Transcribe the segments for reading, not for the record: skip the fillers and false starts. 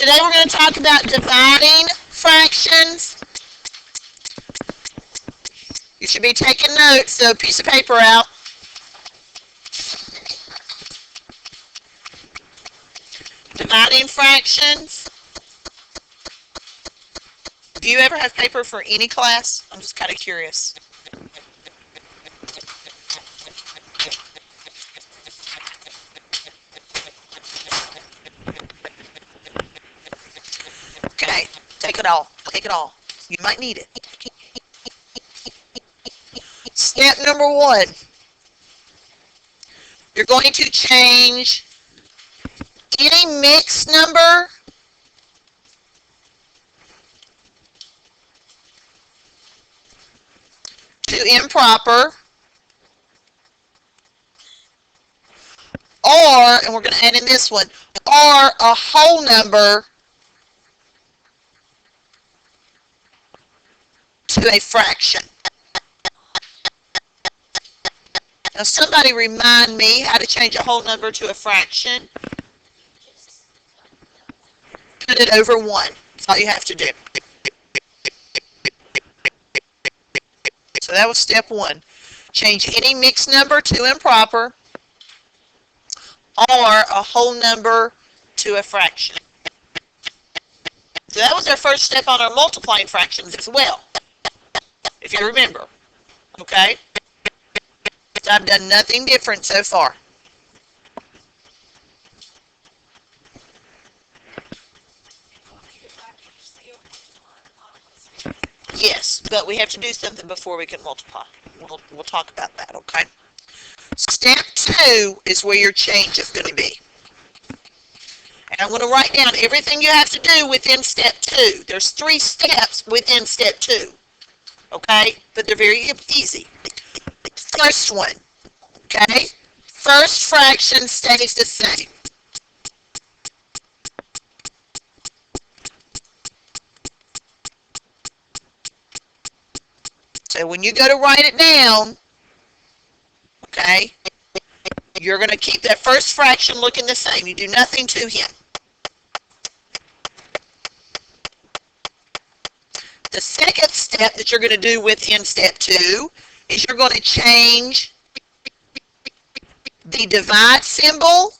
Today we're going to talk about dividing fractions. You should be taking notes, so a piece of paper out. Dividing fractions. Do you ever have paper for any class? I'm just kind of curious. Okay, take it all. Take it all. You might need it. Step number 1. You're going to change any mixed number to improper, or, and we're going to add in this one, or a whole number to a fraction. Now somebody remind me how to change a whole number to a fraction. Put it over 1. That's all you have to do. So that was step 1. Change any mixed number to improper or a whole number to a fraction. So that was our first step on our multiplying fractions as well, if you remember. Okay? So I've done nothing different so far. Yes, but we have to do something before we can multiply. We'll talk about that, okay? Step 2 is where your change is going to be. And I'm going to write down everything you have to do within step 2. There's 3 steps within step 2, okay? But they're very easy. First one, okay? First fraction stays the same. So when you go to write it down, okay, you're going to keep that first fraction looking the same. You do nothing to him. The second step that you're going to do within step 2 is you're going to change the divide symbol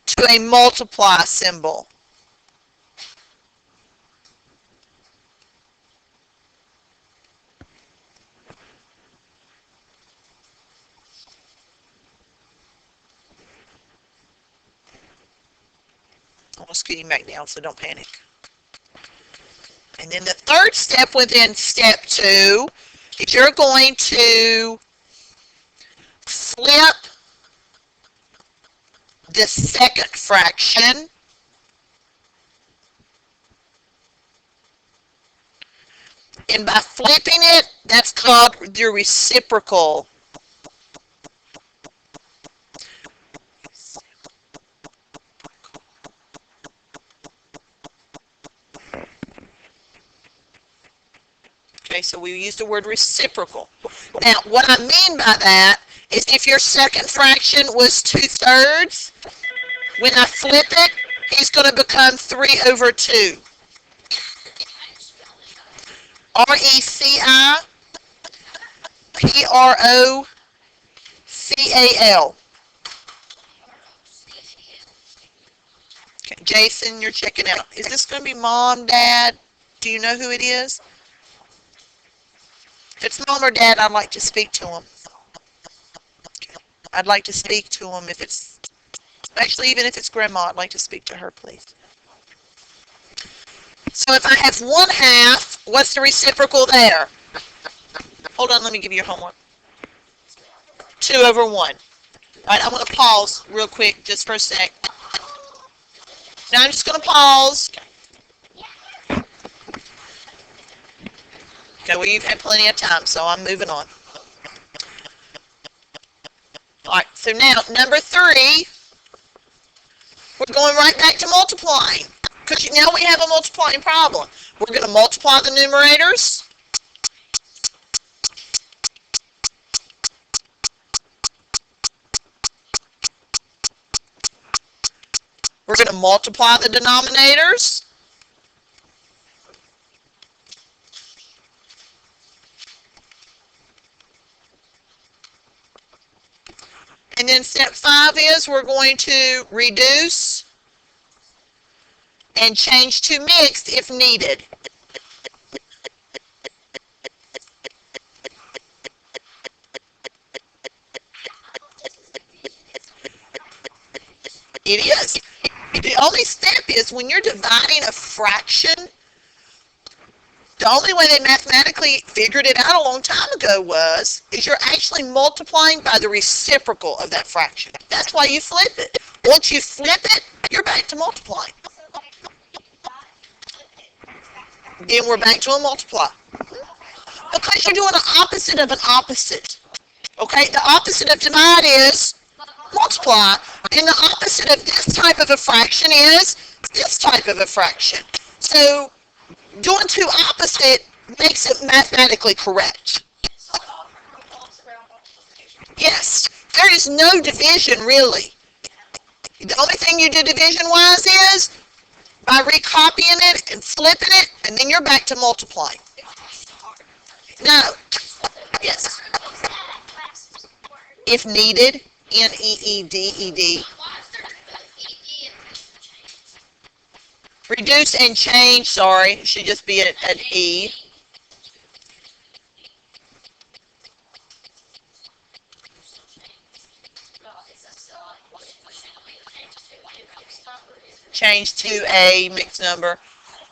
to a multiply symbol. Almost getting back down, so don't panic. And then the third step within step 2 is you're going to flip the second fraction and by flipping it, that's called your reciprocal. Okay, so we use the word reciprocal. Now, what I mean by that is if your second fraction was 2/3, when I flip it, it's going to become 3/2. RECIPROCAL. Okay, Jason, you're checking out. Is this going to be Mom, Dad? Do you know who it is? If it's Mom or Dad, I'd like to speak to them. I'd like to speak to them if it's, actually, even if it's Grandma, I'd like to speak to her, please. So if I have 1/2, what's the reciprocal there? Hold on, let me give you your homework. 2/1. All right, I'm going to pause real quick just for a sec. Now I'm just going to pause. Okay, well, you've had plenty of time, so I'm moving on. All right, so now, number 3, we're going right back to multiplying. Because now we have a multiplying problem. We're going to multiply the numerators. We're going to multiply the denominators. And then step 5 is we're going to reduce and change to mixed if needed. It is. The only step is when you're dividing a fraction, the only way they mathematically figured it out a long time ago is you're actually multiplying by the reciprocal of that fraction. That's why you flip it. Once you flip it, you're back to multiplying. Then we're back to a multiply. Because you're doing the opposite of an opposite. Okay, the opposite of divide is multiply, and the opposite of this type of a fraction is this type of a fraction. So doing two opposite makes it mathematically correct. Yes, there is no division really. The only thing you do division-wise is by recopying it and flipping it, and then you're back to multiplying. No. Yes. If needed, N-E-E-D-E-D. Reduce and change, sorry, it should just be an E. Change to a mixed number.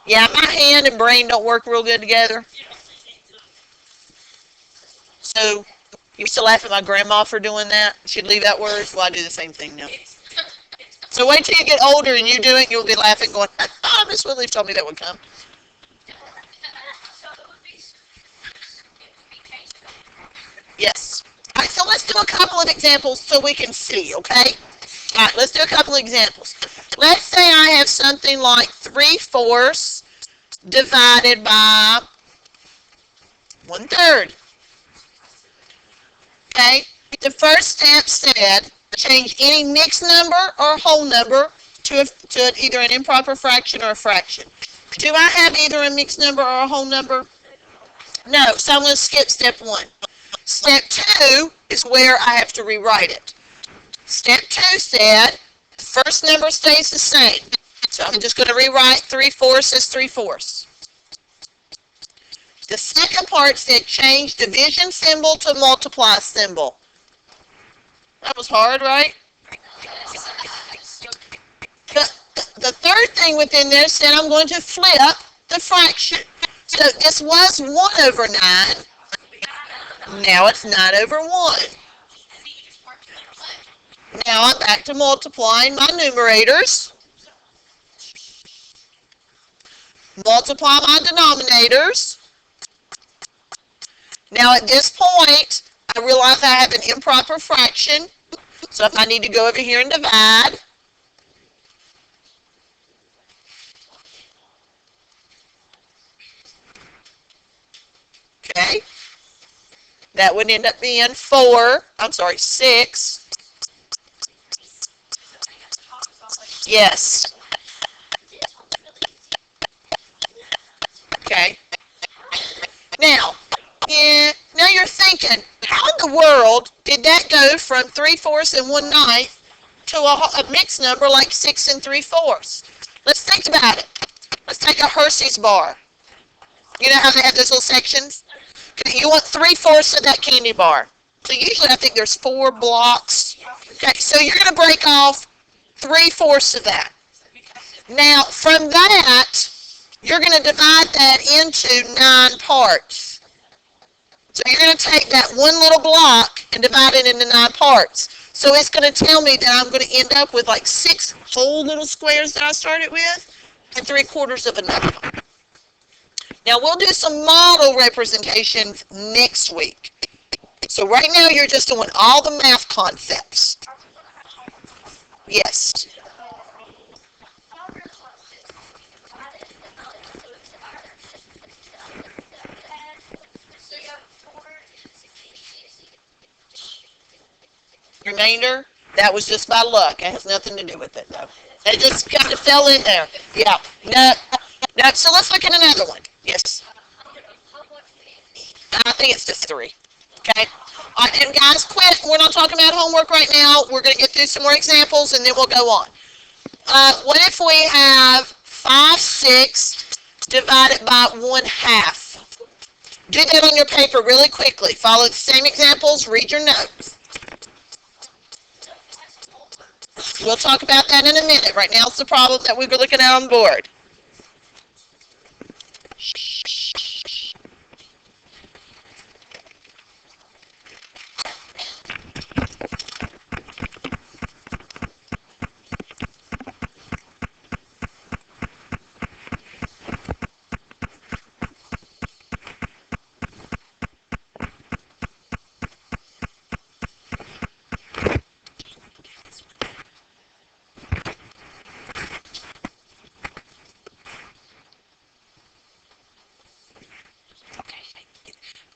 Yeah, my hand and brain don't work real good together. So, you used to laugh at my grandma for doing that. She'd leave out words. Well, I do the same thing now. So wait till you get older and you do it, you'll be laughing going, oh, Miss Woodleaf told me that would come. Yes. All right, so let's do a couple of examples so we can see, okay? All right, let's do a couple of examples. Let's say I have something like 3/4 divided by 1/3. Okay, the first step said change any mixed number or whole number to either an improper fraction or a fraction. Do I have either a mixed number or a whole number? No, so I'm going to skip step 1. Step 2 is where I have to rewrite it. Step 2 said the first number stays the same. So I'm just going to rewrite 3/4 as 3/4. The second part said change division symbol to multiply symbol. That was hard, right? The third thing within there said I'm going to flip the fraction. So this was 1/9. Now it's 9/1. Now I'm back to multiplying my numerators. Multiply my denominators. Now at this point, I realize I have an improper fraction. So if I need to go over here and divide, okay, that would end up being 6. Yes. Okay. Now you're thinking, how in the world did that go from 3/4 and 1/9 to a mixed number like 6 3/4? Let's think about it. Let's take a Hershey's bar. You know how they have those little sections? Okay, you want 3/4 of that candy bar. So usually I think there's 4 blocks. Okay, so you're going to break off 3/4 of that. Now from that, you're going to divide that into 9 parts. So you're going to take that one little block and divide it into 9 parts. So it's going to tell me that I'm going to end up with like 6 whole little squares that I started with and 3/4 of another one. Now we'll do some model representations next week. So right now you're just doing all the math concepts. Yes. Remainder, that was just by luck. It has nothing to do with it, though. They just kind of fell in there. Yeah. No. No. So let's look at another one. Yes. I think it's just 3. Okay. All right, and guys, quit. We're not talking about homework right now. We're going to get through some more examples, and then we'll go on. What if we have 5 6 divided by 1/2? Do that on your paper really quickly. Follow the same examples. Read your notes. We'll talk about that in a minute. Right now, it's the problem that we were looking at on board.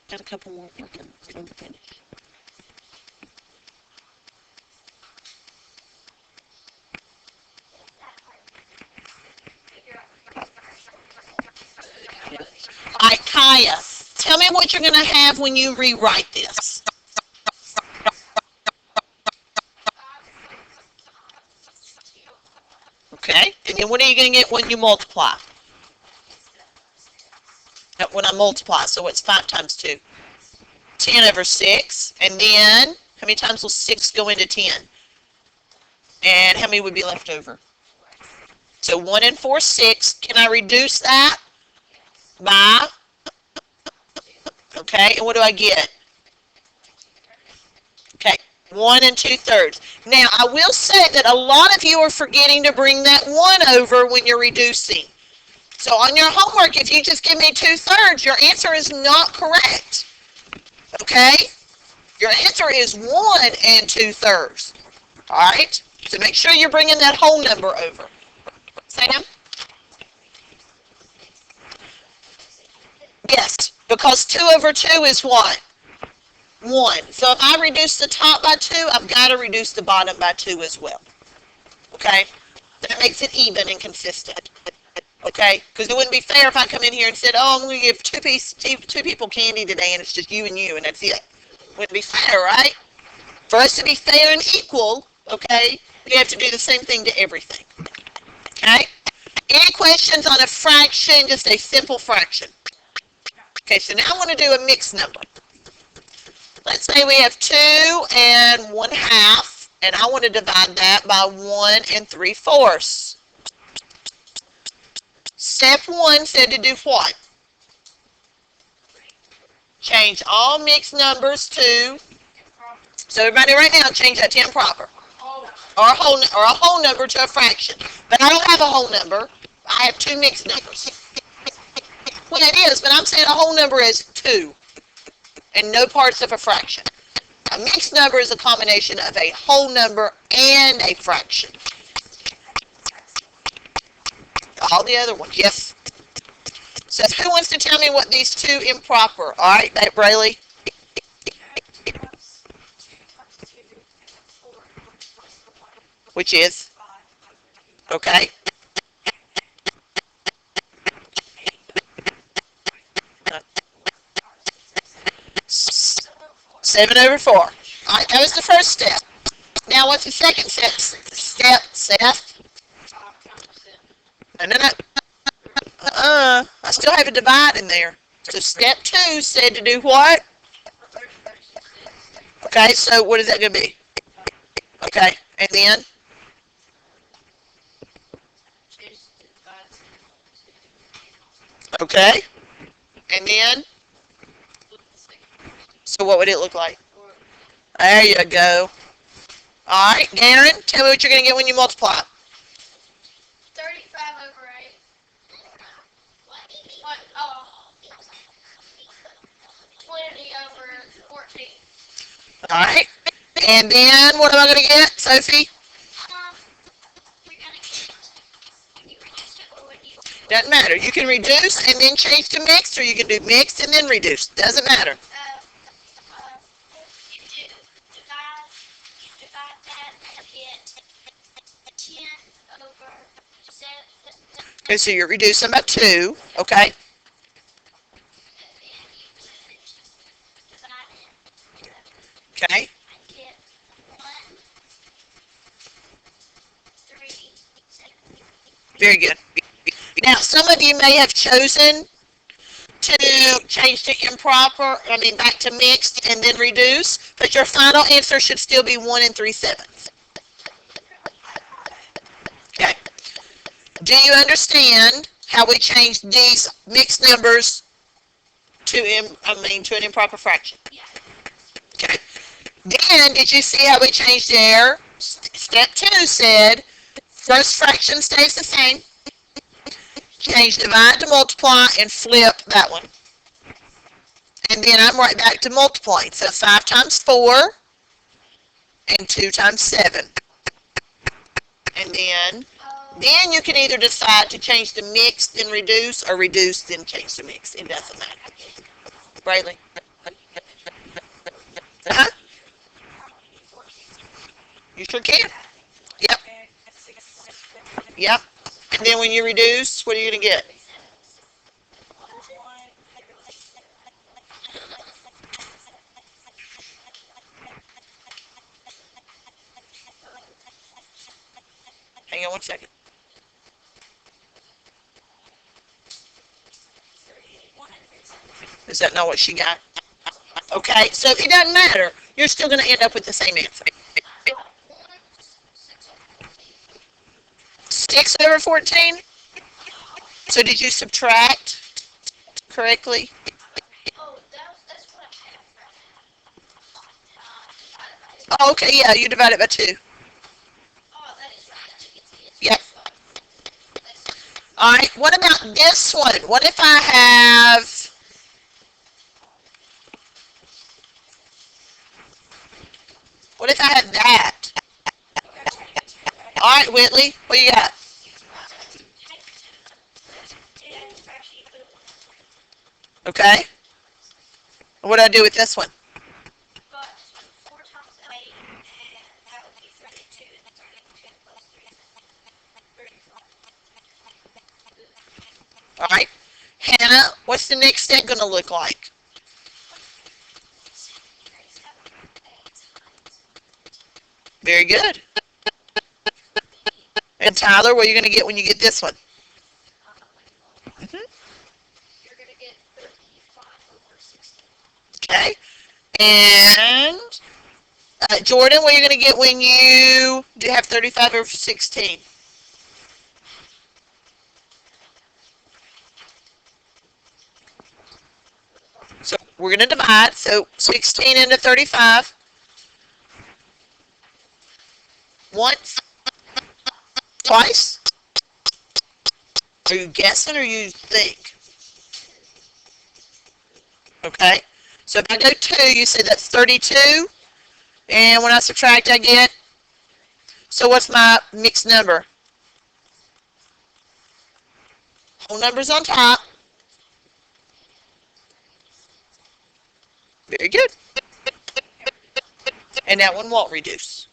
Got a couple more working. Finish. All right, Kaya, tell me what you're going to have when you rewrite this. Okay, and then what are you going to get when you multiply? When I multiply, so what's 5 times 2? 10 over 6. And then, how many times will 6 go into 10? And how many would be left over? So 1 and 4, 6. Can I reduce that by? Okay, and what do I get? Okay, 1 and 2/3. Now, I will say that a lot of you are forgetting to bring that 1 over when you're reducing. So on your homework, if you just give me 2/3, your answer is not correct. Okay? Your answer is 1 and 2/3. All right? So make sure you're bringing that whole number over. Sam? Yes, because 2 over 2 is what? 1. So if I reduce the top by 2, I've got to reduce the bottom by 2 as well. Okay? That makes it even and consistent. Okay? Because it wouldn't be fair if I come in here and said, oh, I'm going to give two people candy today and it's just you, and that's it. Wouldn't be fair, right? For us to be fair and equal, okay, we have to do the same thing to everything. Okay? Any questions on a fraction, just a simple fraction? Okay, so now I want to do a mixed number. Let's say we have 2 and 1/2, and I want to divide that by 1 and 3/4. Step 1 said to do what? Change all mixed numbers to, so everybody right now change that to improper. Or a whole number to a fraction. But I don't have a whole number. I have 2 mixed numbers. Well, it is, but I'm saying a whole number is 2 and no parts of a fraction. A mixed number is a combination of a whole number and a fraction. All the other ones, yes. So who wants to tell me what these 2 improper? All right, Braylee. Which is? Okay. 7 over 4. All right, that was the first step. Now, what's the second step? Seth? No. I still have a divide in there. So step 2 said to do what? Okay, so what is that going to be? Okay, and then? Okay, and then? So what would it look like? There you go. All right, Aaron, tell me what you're going to get when you multiply. 35 over 8. What? Oh. 20 over 14. All right, and then what am I going to get, Sophie? Doesn't matter. You can reduce and then change to mixed, or you can do mixed and then reduce. Doesn't matter. Divide that and get 10 over 7. Okay, so you're reducing by 2, okay? Okay, I get 1, 3, 7. very good. Now, some of you may have chosen to change to improper, back to mixed and then reduce, but your final answer should still be 1 3/7. Okay. Do you understand how we changed these mixed numbers to to an improper fraction? Yeah. Okay. Then, did you see how we changed there? Step 2 said, first fraction stays the same. Change divide to multiply and flip that one. And then I'm right back to multiplying. So 5 times 4 and 2 times 7. And then you can either decide to change the mix, then reduce, or reduce, then change the mix. It doesn't matter. Brayley? Uh-huh. You sure can. Yep. Yep. And then when you reduce, what are you going to get? Hang on one second. Is that not what she got? Okay, so it doesn't matter. You're still going to end up with the same answer. 6 over 14? So did you subtract correctly? Oh, that's what I have. Oh, okay, yeah, you divide it by 2. Oh, that is right. Yep. Alright, what about this one? What if I have... What if I have that? Alright, Whitley, what do you got? Okay. What do I do with this one? But 4 times 8, and that would be 32. 32 plus 3. Alright. Hannah, what's the next step going to look like? Very good. And Tyler, what are you going to get when you get this one? You're going to get 35 over 16. Okay. And Jordan, what are you going to get when you do have 35 over 16? So we're going to divide. So 16 into 35. Once. Twice. Are you guessing or you think? Okay. So if I go 2, you say that's 32. And when I subtract, I get. So what's my mixed number? Whole number's on top. Very good. And that one won't reduce.